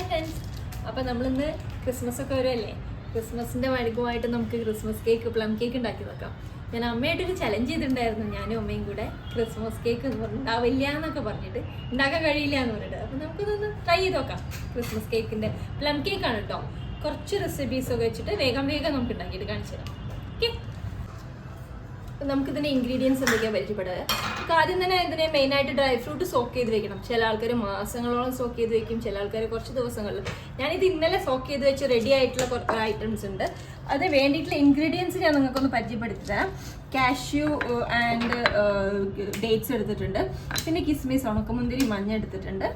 Hi friends. അപ്പോൾ നമ്മളിന്ന് Christmas ഒക്കെ വരുമല്ലേ, ക്രിസ്മസിൻ്റെ വഴക്കമായിട്ട് നമുക്ക് ക്രിസ്മസ് കേക്ക് പ്ലം കേക്ക് ഉണ്ടാക്കി നോക്കാം. ഞാൻ അമ്മയായിട്ടൊരു ചലഞ്ച് ചെയ്തിട്ടുണ്ടായിരുന്നു, ഞാനും അമ്മയും കൂടെ. ക്രിസ്മസ് കേക്ക് ഉണ്ടാവില്ല എന്നൊക്കെ പറഞ്ഞിട്ട്, ഉണ്ടാക്കാൻ കഴിയില്ല എന്ന് പറഞ്ഞിട്ട്. അപ്പോൾ നമുക്കിതൊന്ന് ട്രൈ ചെയ്ത് നോക്കാം. ക്രിസ്മസ് കേക്കിൻ്റെ പ്ലം കേക്കാണ് കേട്ടോ. കുറച്ച് റെസിപ്പീസൊക്കെ വെച്ചിട്ട് വേഗം നമുക്ക് ഉണ്ടാക്കിയിട്ട് കാണിച്ചു തരാം. ഓക്കെ, നമുക്കിതിൻ്റെ ഇൻഗ്രീഡിയൻസ് എന്തൊക്കെയാണ് പരിചയപ്പെടുക. നമുക്ക് ആദ്യം തന്നെ ഇതിനെ മെയിനായിട്ട് ഡ്രൈ ഫ്രൂട്ട് സോക്ക് ചെയ്ത് വെക്കണം. ചില ആൾക്കാർ മാസങ്ങളോളം സോക്ക് ചെയ്ത് വെക്കും, ചില ആൾക്കാർ കുറച്ച് ദിവസങ്ങളിൽ. ഞാനിത് ഇന്നലെ സോക്ക് ചെയ്ത് വെച്ച് റെഡി ആയിട്ടുള്ള കുറച്ച് ഐറ്റംസ് ഉണ്ട്. അത് വേണ്ടിയിട്ടുള്ള ഇൻഗ്രീഡിയൻസ് ഞാൻ നിങ്ങൾക്കൊന്ന് പരിചയപ്പെടുത്തി തരാം. കാഷ്യൂ ആൻഡ് ഡേറ്റ്സ് എടുത്തിട്ടുണ്ട്, പിന്നെ കിസ്മിസ്, ഉണക്കമുന്തിരി, മഞ്ഞ എടുത്തിട്ടുണ്ട്,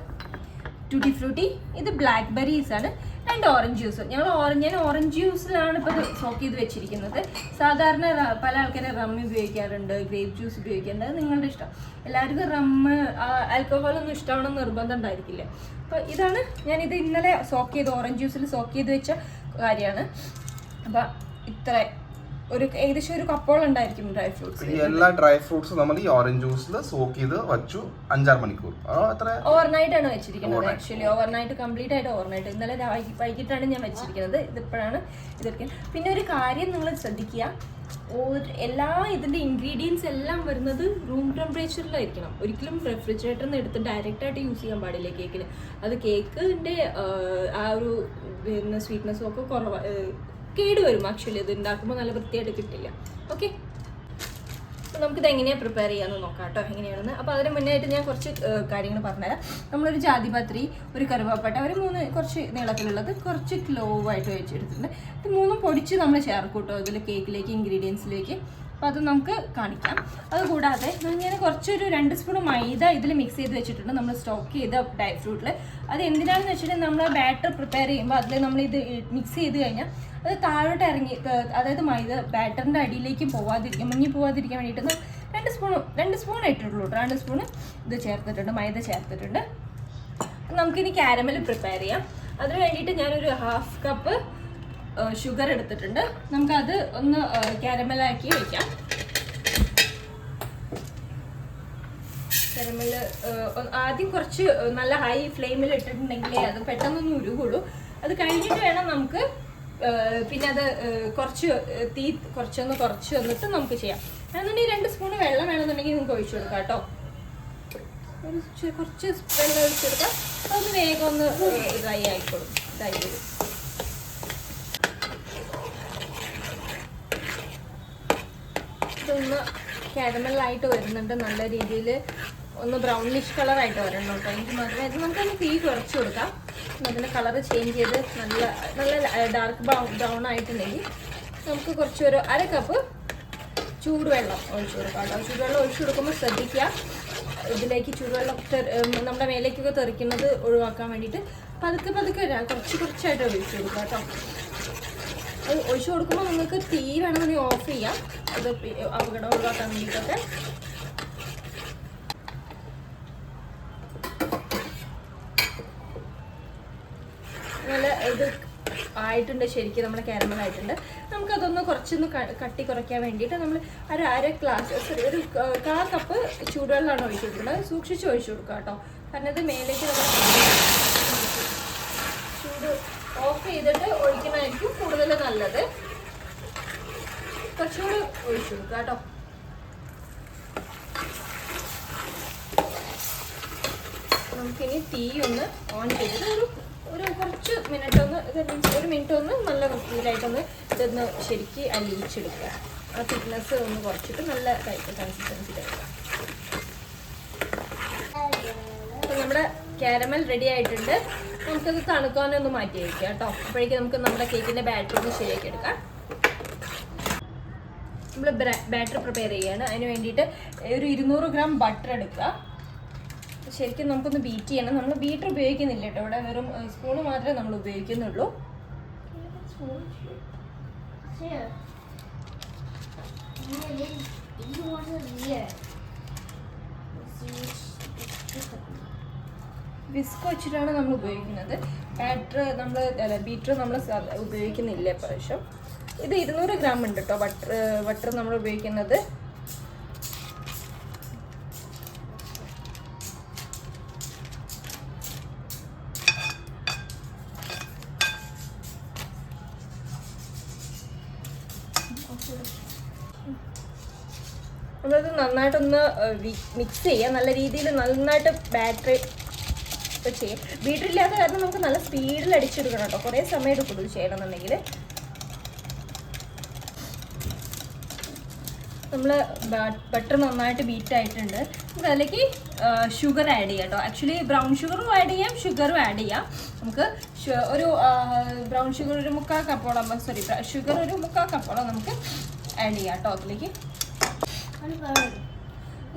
ടൂട്ടി ഫ്രൂട്ടി, ഇത് ബ്ലാക്ക് ബെറീസ് ആണ്, ആൻഡ് ഓറഞ്ച് ജ്യൂസ്. ഞാൻ ഓറഞ്ച് ജ്യൂസിലാണ് ഇപ്പോൾ സോക്ക് ചെയ്ത് വെച്ചിരിക്കുന്നത്. സാധാരണ പല ആൾക്കാരും റമ്മ് ഉപയോഗിക്കാറുണ്ട്, ഗ്രേപ്പ് ജ്യൂസ് ഉപയോഗിക്കാറുണ്ട്. അത് നിങ്ങളുടെ ഇഷ്ടം. എല്ലാവർക്കും റമ്മ് ആൽക്കഹോളൊന്നും ഇഷ്ടമാണെന്ന് നിർബന്ധം ഉണ്ടായിരിക്കില്ല. അപ്പോൾ ഇതാണ് ഞാനിത് ഇന്നലെ സോക്ക് ചെയ്ത് ഓറഞ്ച് ജ്യൂസിൽ സോക്ക് ചെയ്ത് വെച്ച കാര്യമാണ്. അപ്പോൾ ഇത്ര ഏകദേശം ഒരു കപ്പോളം ഉണ്ടായിരിക്കും ഡ്രൈ ഫ്രൂട്ട്സ്. എല്ലാ ഡ്രൈ ഫ്രൂട്ട്സും നമ്മൾ ഈ ഓറഞ്ച് ജ്യൂസിൽ സോക്ക് ചെയ്ത് വെച്ചു 5-6 മണിക്കൂർ. ഓവർനൈറ്റ് ആണ് വെച്ചിരിക്കുന്നത്. ആക്ച്വലി ഓവർനൈറ്റ്, കംപ്ലീറ്റ് ആയിട്ട് ഓവർനൈറ്റ്. ഇന്നലെ വൈകിട്ടാണ് ഞാൻ വെച്ചിരിക്കുന്നത്. ഇതിപ്പോഴാണ് ഇതൊക്കെ. പിന്നെ ഒരു കാര്യം നിങ്ങൾ ശ്രദ്ധിക്കുക, എല്ലാ ഇതിൻ്റെ ഇൻഗ്രീഡിയൻസ് എല്ലാം വരുന്നത് റൂം ടെമ്പറേച്ചറിലായിരിക്കണം. ഒരിക്കലും റെഫ്രിജറേറ്ററിൽ നിന്ന് എടുത്ത് ഡയറക്റ്റ് ആയിട്ട് യൂസ് ചെയ്യാൻ പാടില്ല കേക്കിന്. അത് കേക്കിൻ്റെ ആ ഒരു പിന്നെ സ്വീറ്റ്നെസ്സും ഒക്കെ കേട് വരും. ആക്ച്വലി ഇത് ഉണ്ടാക്കുമ്പോൾ നല്ല വൃത്തിയായിട്ട് കിട്ടില്ല. ഓക്കെ, അപ്പോൾ നമുക്കിത് എങ്ങനെയാണ് പ്രിപ്പയർ ചെയ്യാമെന്ന് നോക്കാം കേട്ടോ, എങ്ങനെയാണെന്ന്. അപ്പോൾ അതിന് മുന്നായിട്ട് ഞാൻ കുറച്ച് കാര്യങ്ങൾ പറഞ്ഞുതരാം. നമ്മളൊരു ജാതിപത്രി, ഒരു കറുവാപ്പട്ട, ഒരു 3 കുറച്ച് നീളത്തിലുള്ളത്, കുറച്ച് ക്ലോവായിട്ട് വെച്ചെടുത്തിട്ടുണ്ട്. ഇത് 3 പൊടിച്ച് നമ്മൾ ചേർക്കും കേട്ടോ ഇതിൽ കേക്കിലേക്ക്, ഇൻഗ്രീഡിയൻസിലേക്ക്. അപ്പോൾ അത് നമുക്ക് കാണിക്കാം. അതുകൂടാതെ ഞാൻ കുറച്ചൊരു 2 സ്പൂൺ മൈദ ഇതിൽ മിക്സ് ചെയ്ത് വെച്ചിട്ടുണ്ട്, നമ്മൾ സ്റ്റോക്ക് ചെയ്ത ഡ്രൈ ഫ്രൂട്ടിൽ. അത് എന്തിനാണെന്ന് വെച്ചിട്ടുണ്ടെങ്കിൽ നമ്മൾ ബാറ്റർ പ്രിപ്പയർ ചെയ്യുമ്പോൾ അതിൽ നമ്മളിത് മിക്സ് ചെയ്ത് കഴിഞ്ഞാൽ അത് താഴോട്ട് ഇറങ്ങി, അതായത് മൈദ ബാറ്ററിൻ്റെ അടിയിലേക്ക് മുങ്ങി പോവാതിരിക്കാൻ വേണ്ടിയിട്ട് 2 സ്പൂൺ ഇട്ടിട്ടുള്ളൂ. 2 സ്പൂൺ ഇത് ചേർത്തിട്ടുണ്ട്, മൈദ ചേർത്തിട്ടുണ്ട്. നമുക്കിനി കാരമൽ പ്രിപ്പയർ ചെയ്യാം. അതിന് വേണ്ടിയിട്ട് ഞാനൊരു 1/2 കപ്പ് ഷുഗർ എടുത്തിട്ടുണ്ട്. നമുക്കത് ഒന്ന് കാരമലാക്കി വയ്ക്കാം. കാരമൽ ആദ്യം കുറച്ച് നല്ല ഹൈ ഫ്ലെയിമിൽ ഇട്ടിട്ടുണ്ടെങ്കിലേ അത് പെട്ടെന്നൊന്നും ഉരുകുള്ളൂ. അത് കഴിഞ്ഞിട്ട് വേണം നമുക്ക് പിന്നെ അത് തീ കുറച്ച് വന്നിട്ട് നമുക്ക് ചെയ്യാം. എന്നുണ്ടെങ്കിൽ 2 സ്പൂൺ വെള്ളം വേണമെന്നുണ്ടെങ്കിൽ നിങ്ങൾക്ക് ഒഴിച്ചു കൊടുക്കാം കേട്ടോ. കുറച്ച് വെള്ളം ഒഴിച്ചു കൊടുക്കാം. അതൊന്ന് വേഗം ഒന്ന് ഡ്രൈ ആയിക്കോളും, ഇതായി വരും. ഇതൊന്ന് കാരമലായിട്ട് വരുന്നുണ്ട്, നല്ല രീതിയിൽ ഒന്ന് ബ്രൗണിഷ് കളറായിട്ട് വരണം കേട്ടോ. എനിക്ക് മാത്രമേ ഇത് നമുക്കൊന്ന് തീ കുറച്ച് കൊടുക്കാം. അതിൻ്റെ കളറ് ചേഞ്ച് ചെയ്ത് നല്ല ഡാർക്ക് ബ്രൗൺ ആയിട്ടുണ്ടെങ്കിൽ നമുക്ക് കുറച്ചൊരു 1/2 കപ്പ് ചൂടുവെള്ളം ഒഴിച്ചു കൊടുക്കാം കേട്ടോ. ചൂടുവെള്ളം ഒഴിച്ചു കൊടുക്കുമ്പോൾ ശ്രദ്ധിക്കുക, ഇതിലേക്ക് ചൂടുവെള്ളം നമ്മുടെ മേലേക്കൊക്കെ തെറിക്കുന്നത് ഒഴിവാക്കാൻ വേണ്ടിയിട്ട് പതുക്കെ കുറച്ചായിട്ട് ഒഴിച്ചു കൊടുക്കുക കേട്ടോ. അത് ഒഴിച്ചു കൊടുക്കുമ്പോൾ നിങ്ങൾക്ക് തീ വേണമെന്നുണ്ടെങ്കിൽ ഓഫ് ചെയ്യാം, അത് അപകടം ഒഴിവാക്കാൻ വേണ്ടിയിട്ടൊക്കെ. നല്ല ഇത് ആയിട്ടുണ്ട്, ശരിക്കും നമ്മുടെ കാരമൽ ആയിട്ടുണ്ട്. നമുക്കതൊന്ന് കുറച്ചൊന്ന് കട്ടി കുറയ്ക്കാൻ വേണ്ടിയിട്ട് നമ്മൾ ഒരു 1/2 ഗ്ലാസ്, ഒരു 1/4 കപ്പ് ചൂടുവെള്ളമാണ് ഒഴിച്ചു കൊടുക്കുന്നത്. സൂക്ഷിച്ച് ഒഴിച്ചു കൊടുക്കുക കേട്ടോ, കാരണം ഇത് മേലേക്ക് നമ്മൾ ചൂട് ഓഫ് ചെയ്തിട്ട് ഒഴിക്കുന്നതായിരിക്കും കൂടുതൽ നല്ലത്. കുറച്ചുകൂടി ഒഴിച്ചു കൊടുക്കുക കേട്ടോ. നമുക്കിനി തീ ഒന്ന് ഓൺ ചെയ്തിട്ട് ഒരു കുറച്ച് മിനിറ്റ് ഒന്ന്, ഒരു മിനിറ്റ് ഒന്ന് നല്ല വൃത്തിയിലായിട്ടൊന്ന് ഇതൊന്ന് ശരിക്ക് അലിയിച്ചെടുക്കുക. ആ തിക്നെസ് ഒന്ന് കുറച്ചിട്ട് നല്ല കൺസിസ്റ്റൻസിയിലെടുക്കുക. അപ്പം നമ്മുടെ കാരമൽ റെഡി ആയിട്ടുണ്ട്. നമുക്കത് തണുക്കാനൊന്ന് മാറ്റി വയ്ക്കാം കേട്ടോ. അപ്പോഴേക്കും നമുക്ക് നമ്മുടെ കേക്കിൻ്റെ ബാറ്റർ ഒന്ന് ശരിയാക്കി എടുക്കാം. നമ്മൾ ബാറ്റർ പ്രിപ്പയർ ചെയ്യുകയാണ്. അതിന് വേണ്ടിയിട്ട് ഒരു 200 ഗ്രാം ബട്ടർ എടുക്കുക. ശരിക്കും നമുക്കൊന്ന് ബീറ്റ് ചെയ്യണം. നമ്മൾ ബീറ്റർ ഉപയോഗിക്കുന്നില്ല കേട്ടോ, ഇവിടെ വെറും സ്പൂണ് മാത്രമേ നമ്മൾ ഉപയോഗിക്കുന്നുള്ളൂ. വിസ്ക് വെച്ചിട്ടാണ് നമ്മൾ ഉപയോഗിക്കുന്നത്. ബീറ്റർ നമ്മൾ ഉപയോഗിക്കുന്നില്ല പ്രാവശ്യം. ഇത് 200 ഗ്രാം ഉണ്ട് കേട്ടോ ബട്ടർ നമ്മൾ ഉപയോഗിക്കുന്നത്. നമ്മളത് നന്നായിട്ടൊന്ന് മിക്സ് ചെയ്യുക, നല്ല രീതിയിൽ നന്നായിട്ട് ബാറ്ററി ചെയ്യാം. ബീറ്ററില്ലാത്ത കാരണം നമുക്ക് നല്ല സ്പീഡിൽ അടിച്ചെടുക്കണം കേട്ടോ, കുറേ സമയം എടുക്കും ഇത് ചെയ്യണമെന്നുണ്ടെങ്കിൽ. നമ്മൾ ബട്ടർ നന്നായിട്ട് ബീറ്റ് ആയിട്ടുണ്ട്. നമുക്ക് അതിലേക്ക് ഷുഗർ ആഡ് ചെയ്യാം കേട്ടോ. ആക്ച്വലി ബ്രൗൺ ഷുഗറും ആഡ് ചെയ്യാം, ഷുഗറും ആഡ് ചെയ്യാം. നമുക്ക് ഒരു ബ്രൗൺ ഷുഗർ ഒരു 3/4 കപ്പോളം, സോറി ഷുഗർ ഒരു 3/4 കപ്പോളം നമുക്ക് ആഡ് ചെയ്യാം കേട്ടോ. അതിലേക്ക്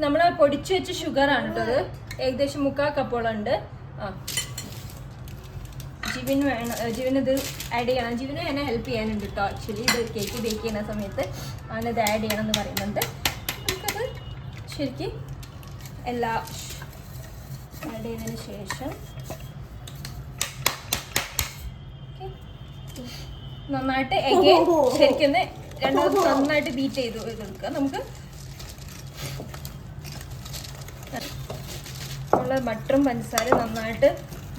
നമ്മൾ പൊടിച്ചു വെച്ച ഷുഗറാണ് കേട്ടോ അത്, ഏകദേശം 3/4 കപ്പോളം ഉണ്ട്. ജിവിന് ഇത് ആഡ് ചെയ്യണം, ജിവിന് എന്നെ ഹെൽപ്പ് ചെയ്യാനുണ്ട് കേട്ടോ. ആക്ച്വലി ഇത് കേക്ക് ബേക്ക് ചെയ്യുന്ന സമയത്ത് അവനത് ആഡ് ചെയ്യണം എന്ന് പറയുന്നുണ്ട്. നമുക്കത് ശരിക്കും എല്ലാം ആഡ് ചെയ്തതിന് ശേഷം നന്നായിട്ട് എഗെയിൻ ശരിക്കും രണ്ടാമത് നന്നായിട്ട് ബീറ്റ് ചെയ്ത് എടുക്കുക. നമുക്ക് ഉള്ള ബട്ടറും പഞ്ചസാര നന്നായിട്ട്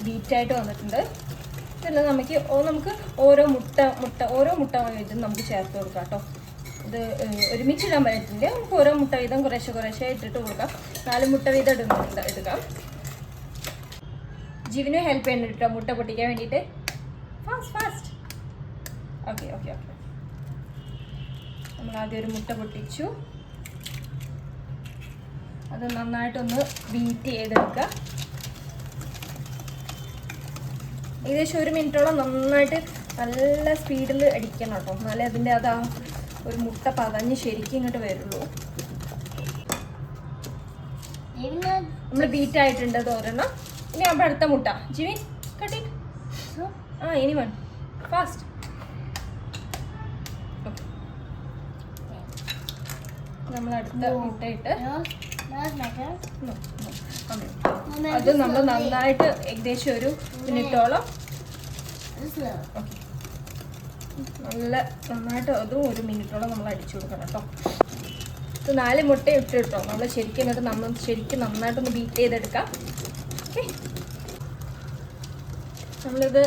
ബീറ്റായിട്ട് വന്നിട്ടുണ്ട്. ഇതെല്ലാം നമുക്ക് ഓരോ മുട്ട വീതം നമുക്ക് ചേർത്ത് കൊടുക്കാം കേട്ടോ. ഇത് ഒരുമിച്ചിടാൻ പറ്റില്ല, നമുക്ക് ഓരോ മുട്ട വീതം കുറേശ്ശെ ഇട്ടിട്ട് കൊടുക്കാം. 4 മുട്ട വീതം എടുക്കാം. ജീവനും ഹെൽപ്പ് ചെയ്യുന്നുണ്ട് കേട്ടോ മുട്ട പൊട്ടിക്കാൻ വേണ്ടിയിട്ട്. Fast okay. നമ്മൾ ആദ്യം ഒരു മുട്ട പൊട്ടിച്ചു, അത് നന്നായിട്ടൊന്ന് ബീറ്റ് ചെയ്തെടുക്കുക. ഏകദേശം 1 മിനിറ്റോളം നന്നായിട്ട് നല്ല സ്പീഡിൽ അടിക്കണം കേട്ടോ, എന്നാലേ അതിൻ്റെ അത് ഒരു മുട്ട പതഞ്ഞ് ശരിക്കും ഇങ്ങോട്ട് വരുള്ളൂ. നമ്മൾ ബീറ്റ് ആയിട്ടുണ്ട് തോരണം. ഇനി അവിടെ അടുത്ത മുട്ട ജിവിൻ കട്ടി. ഇനി വൺ ഫാസ്റ്റ്. നമ്മൾ അടുത്ത മുട്ട ഇട്ട് അത് നമ്മൾ നന്നായിട്ട് ഏകദേശം 1 മിനിറ്റോളം നന്നായിട്ട് അതും 1 മിനിറ്റോളം നമ്മൾ അടിച്ചു കൊടുക്കണം കേട്ടോ. ഇത് 4 മുട്ട ഇട്ട് കേട്ടോ. നമ്മൾ ശരിക്കും നന്നായിട്ടൊന്ന് ബീറ്റ് ചെയ്തെടുക്കാം. ഓക്കെ, നമ്മളിത്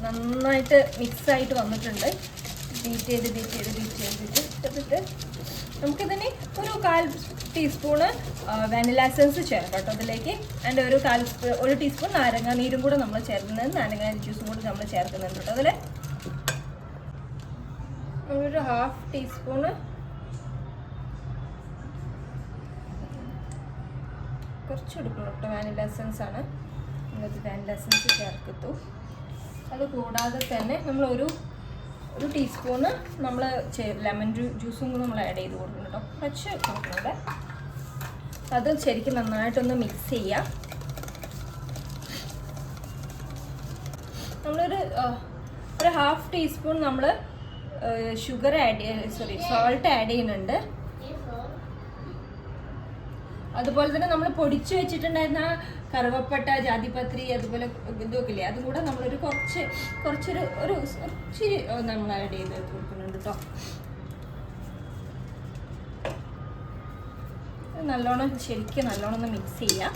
നന്നായിട്ട് മിക്സായിട്ട് വന്നിട്ടുണ്ട്. ബീറ്റ് ചെയ്തിട്ട് നമുക്കിതിന് ഒരു 1/4 ടീസ്പൂണ് വാനില എസൻസ് ചേർക്കാം കേട്ടോ അതിലേക്ക്. ആൻഡ് ഒരു 1 ടീസ്പൂൺ നാരങ്ങ നീരും കൂടെ നമ്മൾ ചേർക്കുന്നത്, നാരങ്ങ ജ്യൂസും കൂടെ നമ്മൾ ചേർക്കുന്നുണ്ട് കേട്ടോ അതിൽ. ഒരു 1/2 ടീസ്പൂണ് കുറച്ച് എടുക്കണം കേട്ടോ, വാനില എസൻസ് ആണ്. നമ്മളത് വാനില എസൻസ് ചേർക്കത്തു. അത് കൂടാതെ തന്നെ നമ്മൾ ഒരു ടീസ്പൂണ് നമ്മൾ ലെമൺ ജ്യൂസും കൂടെ നമ്മൾ ആഡ് ചെയ്ത് കൊടുക്കണം കേട്ടോ, കുറച്ച് കൊടുക്കുന്നുണ്ട്. അത് ശരിക്കും നന്നായിട്ടൊന്ന് മിക്സ് ചെയ്യാം. നമ്മളൊരു 1/2 ടീസ്പൂൺ നമ്മൾ സോൾട്ട് ആഡ് ചെയ്യുന്നുണ്ട്. അതുപോലെ തന്നെ നമ്മൾ പൊടിച്ചു വെച്ചിട്ടുണ്ടായിരുന്ന കറുവപ്പട്ട, ജാതിപത്രി, അതുപോലെ ഇതൊക്കെ ഇല്ലേ, അതും കൂടെ നമ്മളൊരു ഇച്ചിരി നമ്മൾ ആഡ് ചെയ്ത് കൊടുക്കുന്നുണ്ട് കേട്ടോ. ശരിക്കും നല്ലോണം ഒന്ന് മിക്സ് ചെയ്യാം.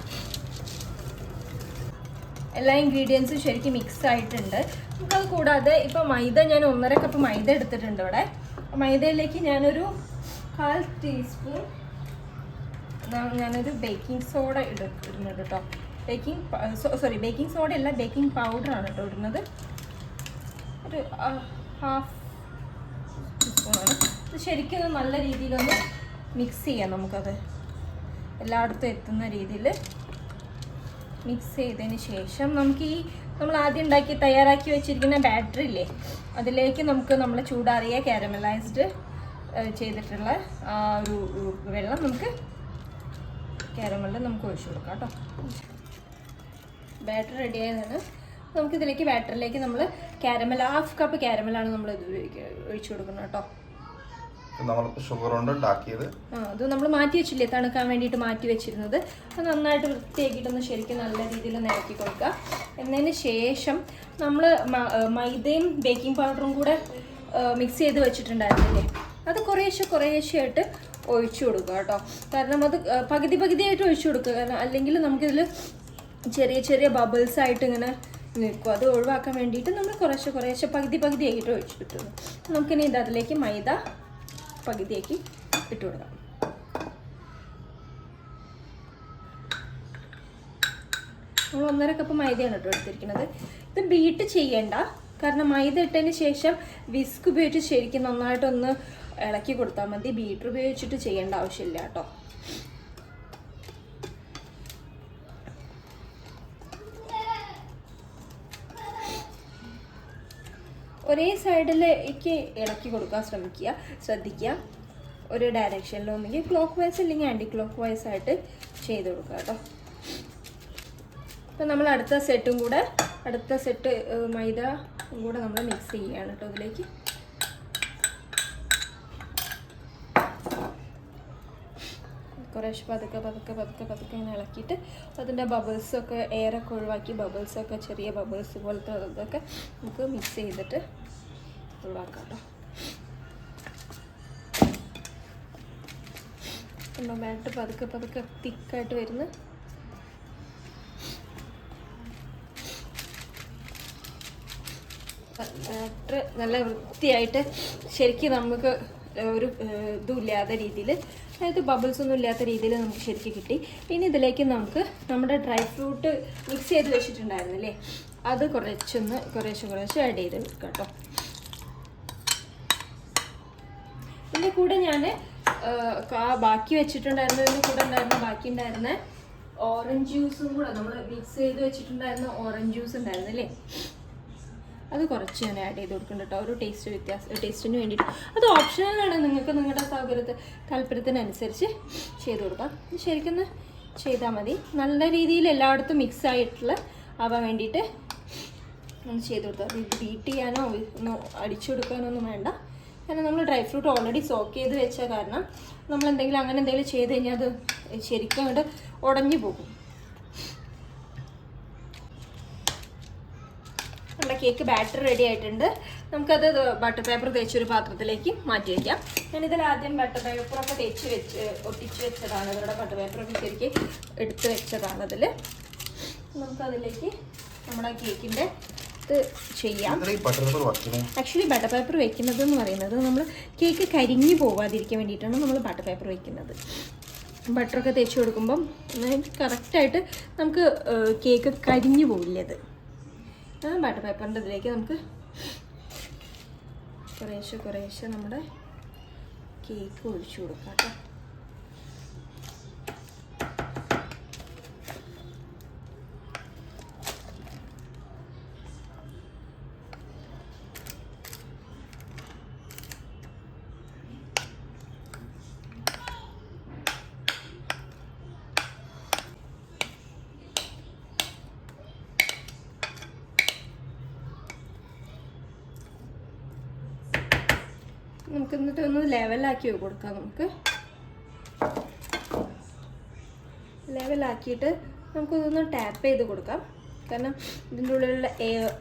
എല്ലാ ഇൻഗ്രീഡിയൻസും ശരിക്കും മിക്സ് ആയിട്ടുണ്ട്. നമുക്കത് കൂടാതെ ഇപ്പോൾ മൈദ ഞാൻ 1.5 കപ്പ് മൈദ എടുത്തിട്ടുണ്ട് ഇവിടെ. മൈദയിലേക്ക് ഞാനൊരു 1/4 ടീസ്പൂൺ ഞാനൊരു ബേക്കിംഗ് സോഡ ഇടുന്നുണ്ട് കേട്ടോ. ബേക്കിംഗ് സോഡ അല്ല, ബേക്കിംഗ് പൗഡറാണ് കേട്ടോ ഇടുന്നത്. ഒരു 1/2 ടീസ്പൂണാണ്. ഇത് ശരിക്കും നല്ല രീതിയിലൊന്ന് മിക്സ് ചെയ്യാം. നമുക്കത് എല്ലായിടത്തും എത്തുന്ന രീതിയിൽ മിക്സ് ചെയ്തതിന് ശേഷം നമുക്ക് നമ്മൾ ആദ്യം തയ്യാറാക്കി വെച്ചിരിക്കുന്ന ബാറ്ററി ഇല്ലേ, അതിലേക്ക് നമ്മൾ ചൂടാറിയ കാരമലൈസ്ഡ് ചെയ്തിട്ടുള്ള ഒരു വെള്ളം നമുക്ക് കാരമലിൽ നമുക്ക് ഒഴിച്ചു കൊടുക്കാം കേട്ടോ. ബാറ്റർ റെഡി ആയതാണ്. നമുക്കിതിലേക്ക് ബാറ്ററിലേക്ക് നമ്മൾ 1/2 കപ്പ് കാരമലാണ് നമ്മൾ ഇത് ഒഴിച്ചു കൊടുക്കുന്നത് കേട്ടോ. അത് നമ്മൾ മാറ്റി വെച്ചില്ലേ, തണുക്കാൻ വേണ്ടിയിട്ട് മാറ്റി വെച്ചിരുന്നത്. അത് നന്നായിട്ട് വൃത്തിയാക്കിയിട്ടൊന്ന് ശരിക്കും നല്ല രീതിയിൽ നിരക്കി കൊടുക്കുക. എന്നതിന് ശേഷം നമ്മൾ മൈദയും ബേക്കിംഗ് പൗഡറും കൂടെ മിക്സ് ചെയ്ത് വെച്ചിട്ടുണ്ടായിരുന്നില്ലേ, അത് കുറേശ്ശെയായിട്ട് ഒഴിച്ചു കൊടുക്കുക കേട്ടോ. കാരണം അത് പകുതിയായിട്ട് ഒഴിച്ചു കൊടുക്കുക. കാരണം അല്ലെങ്കിൽ നമുക്കിതിൽ ചെറിയ ബബിൾസ് ആയിട്ട് ഇങ്ങനെ നിൽക്കും. അത് ഒഴിവാക്കാൻ വേണ്ടിയിട്ട് നമ്മൾ കുറേശ്ശെ പകുതിയായിട്ട് ഒഴിച്ചു കിട്ടുന്നു. നമുക്കിനി അതിലേക്ക് മൈദ പകുതിയാക്കി ഇട്ട് കൊടുക്കാം. നമ്മൾ 1.5 കപ്പ് മൈദയാണ് കേട്ടോ എടുത്തിരിക്കുന്നത്. ഇത് ബീറ്റ് ചെയ്യേണ്ട, കാരണം മൈദ ഇട്ടതിന് ശേഷം വിസ്ക് ഉപയോഗിച്ച് ശരിക്കും നന്നായിട്ടൊന്ന് ഇളക്കി കൊടുത്താൽ മതി. ബീറ്റർ ഉപയോഗിച്ചിട്ട് ചെയ്യേണ്ട ആവശ്യമില്ല കേട്ടോ. ഒരേ സൈഡിലേക്ക് ഇളക്കി കൊടുക്കാൻ ശ്രദ്ധിക്കുക. ഒരു ഡയറക്ഷനിൽ ഒന്നെങ്കിൽ ക്ലോക്ക് വൈസ് അല്ലെങ്കിൽ ആൻറ്റി ക്ലോക്ക് വൈസ് ആയിട്ട് ചെയ്ത് കൊടുക്കുക കേട്ടോ. അപ്പം നമ്മൾ അടുത്ത സെറ്റ് മൈദ കൂടെ നമ്മൾ മിക്സ് ചെയ്യുകയാണ് കേട്ടോ ഇതിലേക്ക്. കുറേശ്ശെ പതുക്കെ ഇങ്ങനെ ഇളക്കിയിട്ട് അതിൻ്റെ ബബിൾസൊക്കെ എയറൊക്കെ ഒഴിവാക്കി ബബിൾസൊക്കെ ചെറിയ ബബിൾസ് പോലത്തെ അതൊക്കെ നമുക്ക് മിക്സ് ചെയ്തിട്ട് ഒഴിവാക്കാം കേട്ടോ. ബാറ്റർ പതുക്കെ തിക്കായിട്ട് വരുന്നു. ബാറ്റർ നല്ല വൃത്തിയായിട്ട് ശരിക്കും നമുക്ക് ഒരു ഇതുമില്ലാത്ത രീതിയിൽ, അതായത് ബബിൾസ് ഒന്നും ഇല്ലാത്ത രീതിയിൽ നമുക്ക് ശരിക്കും കിട്ടി. പിന്നെ ഇതിലേക്ക് നമുക്ക് നമ്മുടെ ഡ്രൈ ഫ്രൂട്ട് മിക്സ് ചെയ്ത് വെച്ചിട്ടുണ്ടായിരുന്നില്ലേ, അത് കുറേശ്ശെ ആഡ് ചെയ്ത് വെക്കാം കേട്ടോ. ഇതിൻ്റെ കൂടെ ഞാൻ ബാക്കി വെച്ചിട്ടുണ്ടായിരുന്നതിൻ്റെ കൂടെ ബാക്കി ഉണ്ടായിരുന്ന ഓറഞ്ച് ജ്യൂസും കൂടെ നമ്മൾ മിക്സ് ചെയ്ത് വെച്ചിട്ടുണ്ടായിരുന്ന ഓറഞ്ച് ജ്യൂസ് ഉണ്ടായിരുന്നില്ലേ, അത് കുറച്ച് ഞാൻ ആഡ് ചെയ്ത് കൊടുക്കുന്നുണ്ട് കേട്ടോ. ഒരു ടേസ്റ്റിന് വേണ്ടിയിട്ട്. അത് ഓപ്ഷണലാണ്, നിങ്ങൾക്ക് നിങ്ങളുടെ താല്പര്യത്തിനനുസരിച്ച് ചെയ്ത് കൊടുക്കാം. ശരിക്കും ചെയ്താൽ മതി. നല്ല രീതിയിൽ എല്ലായിടത്തും മിക്സ് ആയിട്ടുള്ള ആവാൻ വേണ്ടിയിട്ട് ഒന്ന് ചെയ്ത് കൊടുത്താൽ. ഇത് ബീറ്റ് ചെയ്യാനോ അടിച്ചു കൊടുക്കാനോ ഒന്നും വേണ്ട. കാരണം നമ്മൾ ഡ്രൈ ഫ്രൂട്ട് ഓൾറെഡി സോക്ക് ചെയ്ത് വെച്ച കാരണം നമ്മൾ അങ്ങനെ എന്തെങ്കിലും ചെയ്ത് കഴിഞ്ഞാൽ അത് ശരിക്കും അങ്ങോട്ട് ഉടഞ്ഞു പോകും. നമ്മുടെ കേക്ക് ബാറ്റർ റെഡി ആയിട്ടുണ്ട്. നമുക്കത് ബട്ടർ പേപ്പർ തേച്ചൊരു പാത്രത്തിലേക്ക് മാറ്റി വയ്ക്കാം. ഞാനിതിൽ ആദ്യം ബട്ടർ പേപ്പറൊക്കെ ഒട്ടിച്ച് വെച്ചതാണ്. ഇതിലൂടെ ബട്ടർ പേപ്പറൊക്കെ ശരിക്കും എടുത്ത് വെച്ചതാണ്. നമുക്കതിലേക്ക് നമ്മുടെ കേക്കിൻ്റെ ഇത് ചെയ്യാം. ആക്ച്വലി ബട്ടർ പേപ്പർ വെക്കുന്നത് എന്ന് പറയുന്നത് നമ്മൾ കേക്ക് കരിഞ്ഞു പോകാതിരിക്കാൻ വേണ്ടിയിട്ടാണ് നമ്മൾ ബട്ടർ പേപ്പർ വെക്കുന്നത്. ബട്ടറൊക്കെ തേച്ച് കൊടുക്കുമ്പം കറക്റ്റായിട്ട് നമുക്ക് കേക്ക് കരിഞ്ഞു പോവില്ലത്. ബട്ടർ പേപ്പറിൻ്റെ ഇതിലേക്ക് നമുക്ക് കുറേശ്ശെ നമ്മുടെ കേക്ക് ഒഴിച്ചു കൊടുക്കാം കേട്ടോ. നമുക്ക് എന്നിട്ട് ഒന്ന് ലെവലാക്കി കൊടുക്കാം. നമുക്ക് ലെവലാക്കിയിട്ട് നമുക്കിതൊന്ന് ടാപ്പ് ചെയ്ത് കൊടുക്കാം. കാരണം ഇതിൻ്റെ ഉള്ളിലുള്ള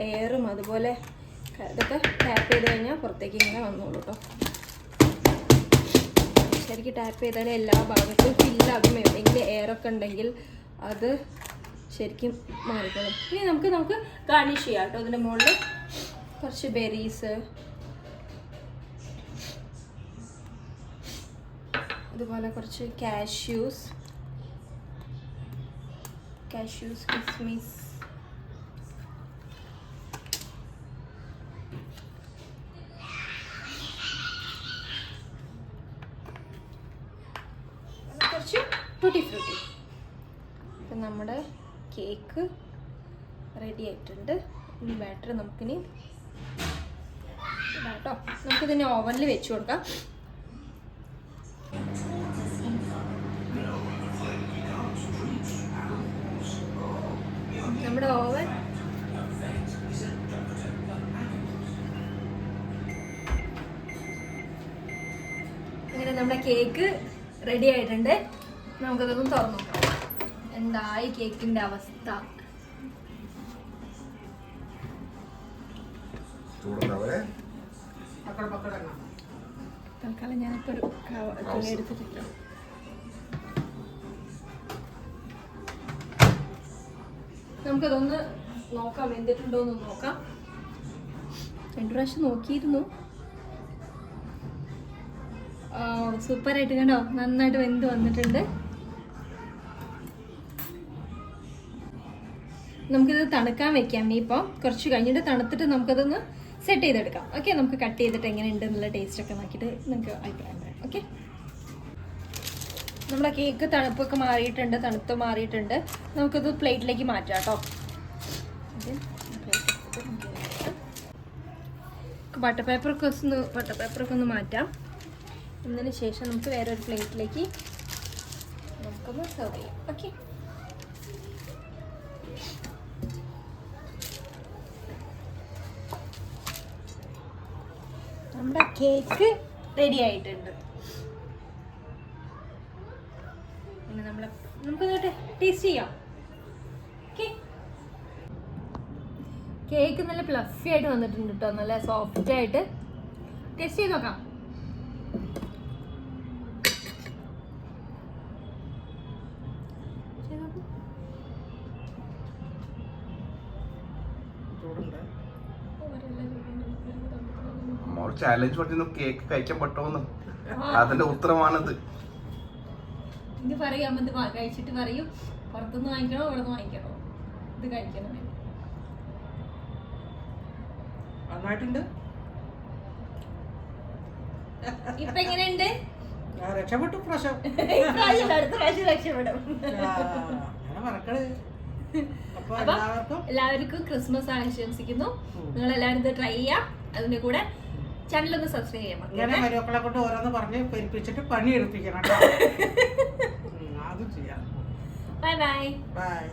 എയറും അതുപോലെ ഇതൊക്കെ ടാപ്പ് ചെയ്ത് കഴിഞ്ഞാൽ പുറത്തേക്ക് ഇങ്ങനെ വന്നോളൂ കേട്ടോ. ശരിക്കും ടാപ്പ് ചെയ്താൽ എല്ലാ ഭാഗത്തും ഫില്ലാകും. എവിടെയെങ്കിലും എയറൊക്കെ ഉണ്ടെങ്കിൽ അത് ശരിക്കും മാറിക്കോളും. ഇനി നമുക്ക് ഗാർണിഷ് ചെയ്യാം കേട്ടോ. ഇതിൻ്റെ മുകളിൽ കുറച്ച് ബെറീസ്, അതുപോലെ കുറച്ച് കാഷ്യൂസ്, കിസ്മിസ്, കുറച്ച് ടൂട്ടി ഫ്രൂട്ടി. അപ്പം നമ്മുടെ കേക്ക് റെഡി ആയിട്ടുണ്ട്. ഈ ബാറ്റർ നമുക്കിനി കേട്ടോ നമുക്കിതിനെ ഓവനിൽ വെച്ച് കൊടുക്കാം. നമ്മുടെ ഓവൻ അങ്ങനെ നമ്മുടെ കേക്ക് റെഡി ആയിട്ടുണ്ട്. നമുക്കതൊന്ന് തുറന്നു നോക്കാം എന്തായി കേക്കിന്റെ അവസ്ഥ. തൽക്കാലം ഞാനിപ്പോ ഒരു തുണി എടുത്തിട്ടില്ല. നമുക്കതൊന്ന് നോക്കാം, വെന്തിട്ടുണ്ടോ എന്ന് നോക്കാം. 2 പ്രാവശ്യം നോക്കിയിരുന്നു. സൂപ്പറായിട്ട് കണ്ടോ, നന്നായിട്ട് വെന്ത് വന്നിട്ടുണ്ട്. നമുക്കിത് തണുക്കാൻ വെക്കാം. ഇനിയിപ്പോൾ കുറച്ച് കഴിഞ്ഞിട്ട് തണുത്തിട്ട് നമുക്കതൊന്ന് സെറ്റ് ചെയ്തെടുക്കാം. ഓക്കെ, നമുക്ക് കട്ട് ചെയ്തിട്ട് എങ്ങനെയുണ്ട് എന്നുള്ള ടേസ്റ്റ് ഒക്കെ നോക്കിയിട്ട് നിങ്ങൾക്ക് അഭിപ്രായം പറയാം. ഓക്കെ, നമ്മുടെ കേക്ക് തണുപ്പൊക്കെ മാറിയിട്ടുണ്ട്, തണുത്ത് മാറിയിട്ടുണ്ട്. നമുക്കത് പ്ലേറ്റിലേക്ക് മാറ്റാം കേട്ടോ. ബട്ടർ പേപ്പറൊക്കെ ഒന്ന് മാറ്റാം. എന്നതിന് ശേഷം നമുക്ക് വേറൊരു പ്ലേറ്റിലേക്ക് നമുക്കൊന്ന് സെർവ് ചെയ്യാം. ഓക്കെ, നമ്മുടെ കേക്ക് റെഡി ആയിട്ടുണ്ട്. നമുക്ക് ടേസ്റ്റ് ചെയ്യാം. ഓക്കെ, കേക്ക് നല്ല ഫ്ലഫി ആയിട്ട് വന്നിട്ടുണ്ട് കേട്ടോ, നല്ല സോഫ്റ്റ് ആയിട്ട്. ടേസ്റ്റ് ചെയ്ത് നോക്കാം. ചാലഞ്ച് പറഞ്ഞു കേക്ക് കഴിക്കാൻ പറ്റുമെന്ന്, അതിന്റെ ഉത്തരമാണത്. ഇത് പറയാം, ഇത് കഴിച്ചിട്ട് പറയും പുറത്തുനിന്ന് വാങ്ങിക്കണോ ഇവിടെ നിന്ന് വാങ്ങിക്കണോ, ഇത് കഴിക്കണം. നന്നായിട്ടുണ്ട്. ഇപ്പൊ എങ്ങനെയുണ്ട്? രക്ഷപ്പെട്ടു. പ്രാവശ്യം അടുത്ത പ്രാവശ്യം രക്ഷപ്പെടും. എല്ലാവർക്കും ക്രിസ്മസ് ആശംസിക്കുന്നു. നിങ്ങൾ എല്ലാവരും ഇത് ട്രൈ ചെയ്യാം. അതിന്റെ കൂടെ ചാനലൊന്ന് സബ്സ്ക്രൈബ് ചെയ്യാം. ഇങ്ങനെ മരുമക്കളെ കൊണ്ട് ഓരോന്ന് പറഞ്ഞ് പെരുപ്പിച്ചിട്ട് പണി എടുപ്പിക്കണം. അതും ചെയ്യാം. Bye bye. ബൈ.